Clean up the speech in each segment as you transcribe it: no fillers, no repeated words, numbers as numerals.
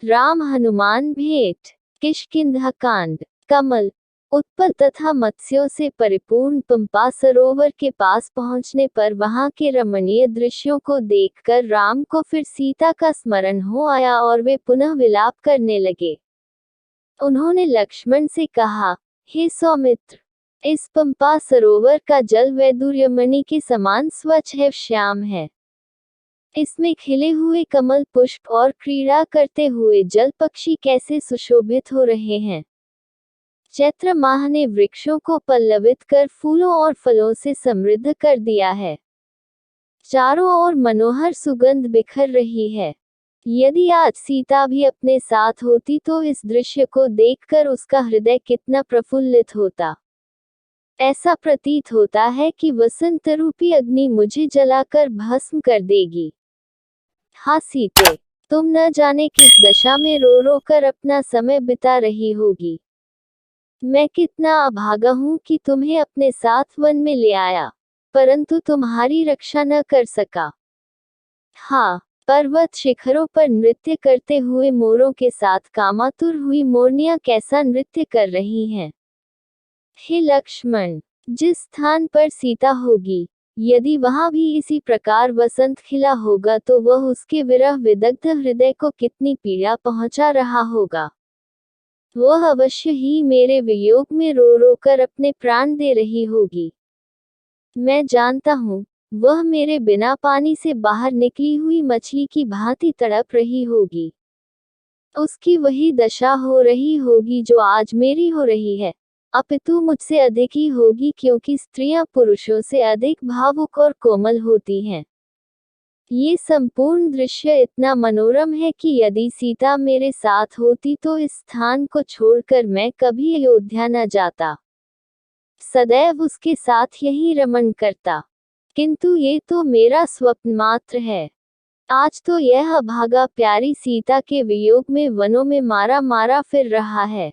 राम हनुमान भेंट। किष्किंधा कांड। कमल, उत्पल तथा मत्स्यों से परिपूर्ण पंपा सरोवर के पास पहुंचने पर वहां के रमणीय दृश्यों को देखकर राम को फिर सीता का स्मरण हो आया और वे पुनः विलाप करने लगे। उन्होंने लक्ष्मण से कहा, हे सौमित्र, इस पंपा सरोवर का जल वैदुर्यमणि के समान स्वच्छ है, श्याम है। इसमें खिले हुए कमल पुष्प और क्रीड़ा करते हुए जल पक्षी कैसे सुशोभित हो रहे हैं। चैत्र माह ने वृक्षों को पल्लवित कर फूलों और फलों से समृद्ध कर दिया है। चारों ओर मनोहर सुगंध बिखर रही है। यदि आज सीता भी अपने साथ होती तो इस दृश्य को देखकर उसका हृदय कितना प्रफुल्लित होता। ऐसा प्रतीत होता है कि वसंत रूपी अग्नि मुझे जलाकर भस्म कर देगी। हाँ सीते, तुम न जाने किस दशा में रो रो कर अपना समय बिता रही होगी। मैं कितना अभागा हूँ कि तुम्हें अपने साथ वन में ले आया, परंतु तुम्हारी रक्षा न कर सका। हाँ, पर्वत शिखरों पर नृत्य करते हुए मोरों के साथ कामातुर हुई मोरनियां कैसा नृत्य कर रही हैं। हे लक्ष्मण, जिस स्थान पर सीता होगी, यदि वहां भी इसी प्रकार वसंत खिला होगा तो वह उसके विरह विदग्ध हृदय को कितनी पीड़ा पहुंचा रहा होगा। वह अवश्य ही मेरे वियोग में रो रो कर अपने प्राण दे रही होगी। मैं जानता हूँ, वह मेरे बिना पानी से बाहर निकली हुई मछली की भांति तड़प रही होगी। उसकी वही दशा हो रही होगी जो आज मेरी हो रही है, अपितु मुझसे अधिक ही होगी, क्योंकि स्त्रियां पुरुषों से अधिक भावुक और कोमल होती हैं। ये संपूर्ण दृश्य इतना मनोरम है कि यदि सीता मेरे साथ होती तो इस स्थान को छोड़कर मैं कभी अयोध्या न जाता, सदैव उसके साथ यही रमण करता। किंतु ये तो मेरा स्वप्न मात्र है। आज तो यह अभागा प्यारी सीता के वियोग में वनों में मारा मारा फिर रहा है।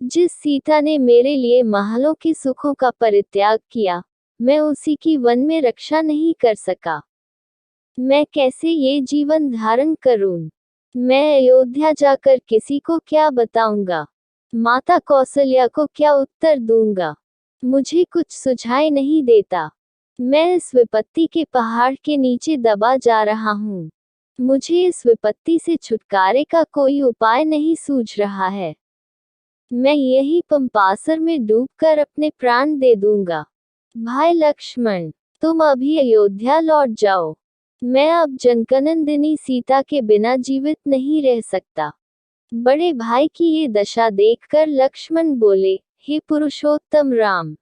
जिस सीता ने मेरे लिए महलों के सुखों का परित्याग किया, मैं उसी की वन में रक्षा नहीं कर सका। मैं कैसे ये जीवन धारण करूं? मैं अयोध्या जाकर किसी को क्या बताऊंगा? माता कौशल्या को क्या उत्तर दूंगा? मुझे कुछ सुझाई नहीं देता। मैं इस विपत्ति के पहाड़ के नीचे दबा जा रहा हूँ। मुझे इस विपत्ति से छुटकारे का कोई उपाय नहीं सूझ रहा है। मैं यही पंपासर में डूबकर अपने प्राण दे दूंगा। भाई लक्ष्मण, तुम अभी अयोध्या लौट जाओ। मैं अब जनकनंदिनी सीता के बिना जीवित नहीं रह सकता। बड़े भाई की ये दशा देखकर लक्ष्मण बोले, हे पुरुषोत्तम राम,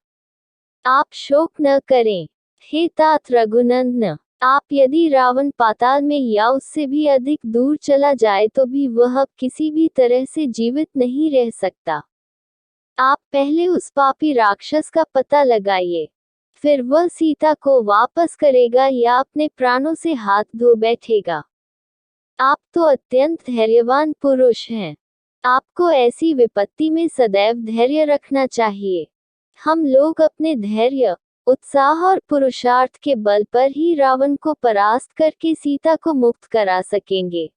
आप शोक न करें। हे तात रघुनंदन, आप यदि रावण पाताल में या उससे भी अधिक दूर चला जाए तो भी वह अब किसी भी तरह से जीवित नहीं रह सकता। आप पहले उस पापी राक्षस का पता लगाइए, फिर वह सीता को वापस करेगा या अपने प्राणों से हाथ धो बैठेगा। आप तो अत्यंत धैर्यवान पुरुष हैं। आपको ऐसी विपत्ति में सदैव धैर्य रखना चाहिए। हम लोग अपने धैर्य, उत्साह और पुरुषार्थ के बल पर ही रावण को परास्त करके सीता को मुक्त करा सकेंगे।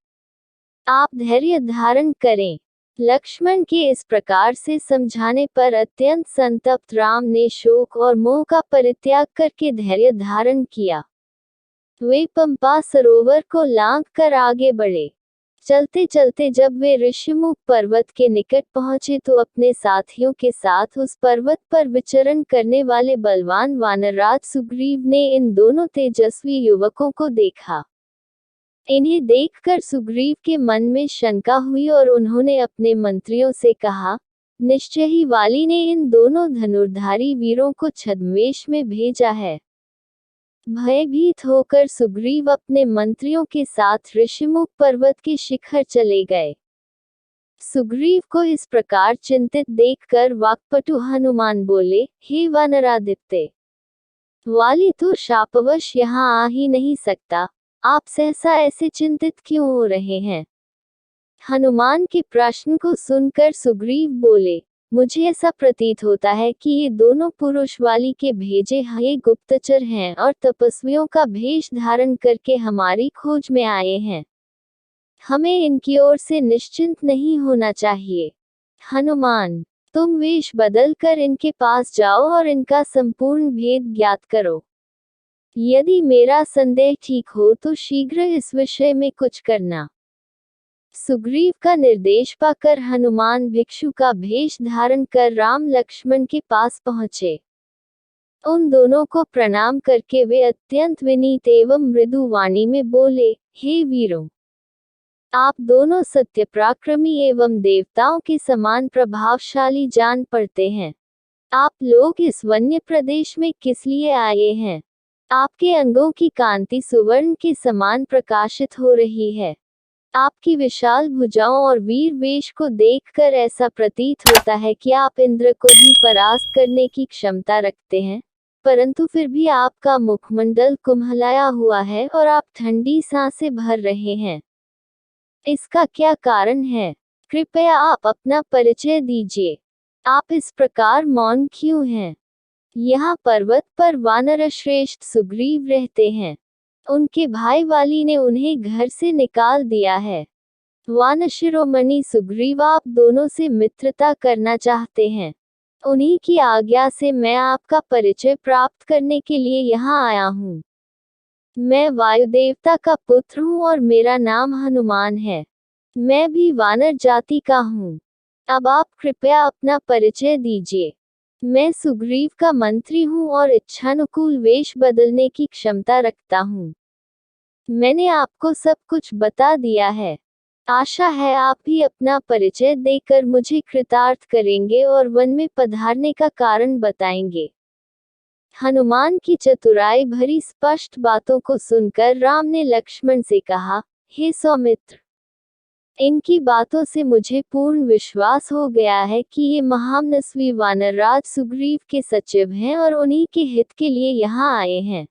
आप धैर्य धारण करें। लक्ष्मण के इस प्रकार से समझाने पर अत्यंत संतप्त राम ने शोक और मोह का परित्याग करके धैर्य धारण किया। वे पंपा सरोवर को लांघ कर आगे बढ़े। चलते चलते जब वे ऋषिमुख पर्वत के निकट पहुंचे तो अपने साथियों के साथ उस पर्वत पर विचरण करने वाले बलवान वानरराज सुग्रीव ने इन दोनों तेजस्वी युवकों को देखा। इन्हें देखकर सुग्रीव के मन में शंका हुई और उन्होंने अपने मंत्रियों से कहा, निश्चय ही वाली ने इन दोनों धनुर्धारी वीरों को छद्मवेश में भेजा है। भयभीत होकर सुग्रीव अपने मंत्रियों के साथ ऋषिमुख पर्वत के शिखर चले गए। सुग्रीव को इस प्रकार चिंतित देखकर वाक्पटु हनुमान बोले, हे वानरादित्य, वाली तो शापवश यहाँ आ ही नहीं सकता, आप सहसा ऐसे चिंतित क्यों हो रहे हैं? हनुमान के प्रश्न को सुनकर सुग्रीव बोले, मुझे ऐसा प्रतीत होता है कि ये दोनों पुरुष वाली के भेजे हुए गुप्तचर हैं और तपस्वियों का भेष धारण करके हमारी खोज में आए हैं। हमें इनकी ओर से निश्चिंत नहीं होना चाहिए। हनुमान, तुम वेश बदल कर इनके पास जाओ और इनका संपूर्ण भेद ज्ञात करो। यदि मेरा संदेह ठीक हो तो शीघ्र इस विषय में कुछ करना। सुग्रीव का निर्देश पाकर हनुमान भिक्षु का भेष धारण कर राम लक्ष्मण के पास पहुँचे। उन दोनों को प्रणाम करके वे अत्यंत विनीत एवं मृदु वाणी में बोले, हे वीरों, आप दोनों सत्य पराक्रमी एवं देवताओं के समान प्रभावशाली जान पड़ते हैं। आप लोग इस वन्य प्रदेश में किस लिए आए हैं? आपके अंगों की कांति सुवर्ण के समान प्रकाशित हो रही है। आपकी विशाल भुजाओं और वीर वेश को देखकर ऐसा प्रतीत होता है कि आप इंद्र को भी परास्त करने की क्षमता रखते हैं, परंतु फिर भी आपका मुखमंडल कुम्हलाया हुआ है और आप ठंडी सांसें भर रहे हैं। इसका क्या कारण है? कृपया आप अपना परिचय दीजिए। आप इस प्रकार मौन क्यों हैं? यहाँ पर्वत पर वानर श्रेष्ठ सुग्रीव रहते हैं। उनके भाई वाली ने उन्हें घर से निकाल दिया है। वानर शिरोमणि सुग्रीव आप दोनों से मित्रता करना चाहते हैं। उन्हीं की आज्ञा से मैं आपका परिचय प्राप्त करने के लिए यहाँ आया हूँ। मैं वायुदेवता का पुत्र हूँ और मेरा नाम हनुमान है। मैं भी वानर जाति का हूँ। अब आप कृपया अपना परिचय दीजिए। मैं सुग्रीव का मंत्री हूँ और इच्छानुकूल वेश बदलने की क्षमता रखता हूँ। मैंने आपको सब कुछ बता दिया है। आशा है आप भी अपना परिचय देकर मुझे कृतार्थ करेंगे और वन में पधारने का कारण बताएंगे। हनुमान की चतुराई भरी स्पष्ट बातों को सुनकर राम ने लक्ष्मण से कहा, हे सौमित्र, इनकी बातों से मुझे पूर्ण विश्वास हो गया है कि ये महामनस्वी वानरराज सुग्रीव के सचिव हैं और उन्हीं के हित के लिए यहाँ आए हैं।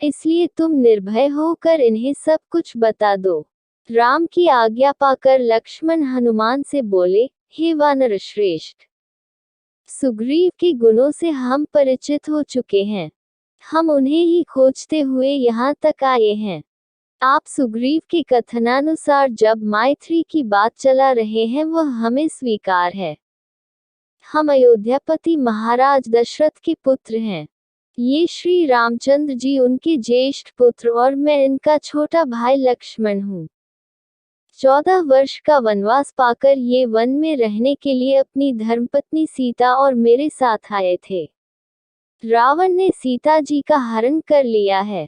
इसलिए तुम निर्भय होकर इन्हें सब कुछ बता दो। राम की आज्ञा पाकर लक्ष्मण हनुमान से बोले, हे वानर श्रेष्ठ, सुग्रीव के गुणों से हम परिचित हो चुके हैं। हम उन्हें ही खोजते हुए यहाँ तक आए हैं। आप सुग्रीव के कथनानुसार जब मैत्री की बात चला रहे हैं वह हमें स्वीकार है। हम अयोध्यापति महाराज दशरथ के पुत्र हैं। ये श्री रामचंद्र जी उनके ज्येष्ठ पुत्र और मैं इनका छोटा भाई लक्ष्मण हूँ। 14 वर्ष का वनवास पाकर ये वन में रहने के लिए अपनी धर्मपत्नी सीता और मेरे साथ आए थे। रावण ने सीता जी का हरण कर लिया है।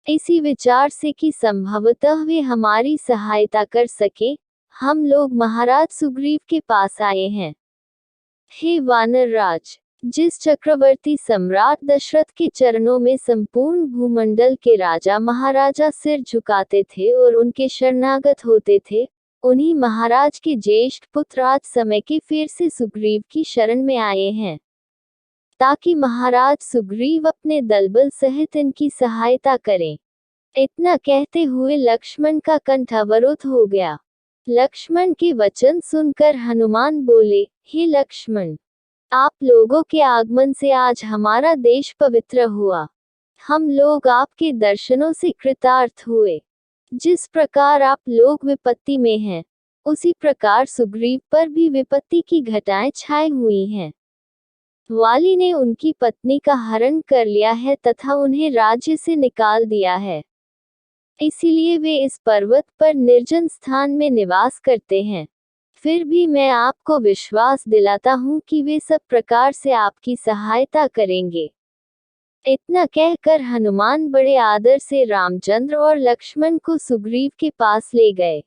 इसी विचार से कि संभवतः वे हमारी सहायता कर सके, हम लोग महाराज सुग्रीव के पास आए हैं। हे वानर राज, जिस चक्रवर्ती सम्राट दशरथ के चरणों में संपूर्ण भूमंडल के राजा महाराजा सिर झुकाते थे और उनके शरणागत होते थे, उन्हीं महाराज के ज्येष्ठ पुत्र आज समय के फिर से सुग्रीव की शरण में आए हैं, ताकि महाराज सुग्रीव अपने दलबल सहित इनकी सहायता करें। इतना कहते हुए लक्ष्मण का कंठ अवरुद्ध हो गया। लक्ष्मण के वचन सुनकर हनुमान बोले, हे लक्ष्मण, आप लोगों के आगमन से आज हमारा देश पवित्र हुआ। हम लोग आपके दर्शनों से कृतार्थ हुए। जिस प्रकार आप लोग विपत्ति में हैं, उसी प्रकार सुग्रीव पर भी विपत्ति की घटाएं छाई हुई हैं। वाली ने उनकी पत्नी का हरण कर लिया है तथा उन्हें राज्य से निकाल दिया है। इसीलिए वे इस पर्वत पर निर्जन स्थान में निवास करते हैं। फिर भी मैं आपको विश्वास दिलाता हूँ कि वे सब प्रकार से आपकी सहायता करेंगे। इतना कहकर हनुमान बड़े आदर से रामचंद्र और लक्ष्मण को सुग्रीव के पास ले गए।